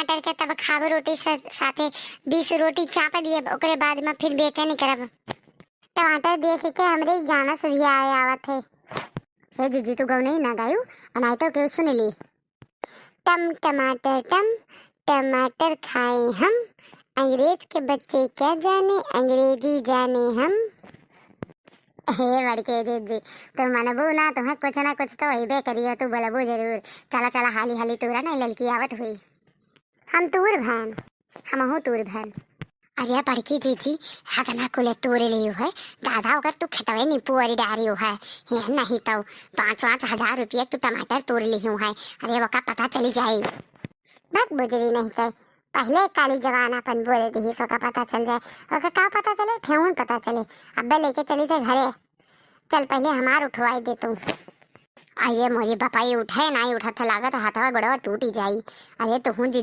टमाटर के तब खाबो रोटी साथे 20 रोटी चाप दिए ओकरे बाद में फिर बेचैनी करब। टमाटर देख के हमरे गाना सुधिया आए आवत है। हे जीजी तू गौ नहीं ना गायू अनाई तो क्यों सुन ली। टम टमाटर टम टमाटर खाए हम, अंग्रेज के बच्चे क्या जाने अंग्रेजी जाने हम। हे बड़के जीजी तुम मनबू ना तुम्हें कुछ ना कुछ तो हिबे करियो तू बोलबू जरूर। चला चला हाली हाली तूरा नहीं ललकी आवत हुई। हम तूर भैन हमहू तूर भैन। अरे बड़की जीजी हतना कुले तोरे लियो है दादा अगर तू खटवे नहीं पुअरी डारियो है ये नहीं तो 5-5 हजार रुपये तू टमाटर तोड़ लियो है। अरे वो का पता चली जाए बक बुजरी नहीं तो पहले काली जवान अपन बोले दी सो का पता चल जाए और का पता चले ठेहुन पता चले। अब्बे लेके चली थे घरे चल पहले हमार उठवाई दे तू। आइए मोरी बपाई उठे नहीं उठा था लागत हाथवा गोड़वा टूटी जाई। अरे तो हूँ जीजी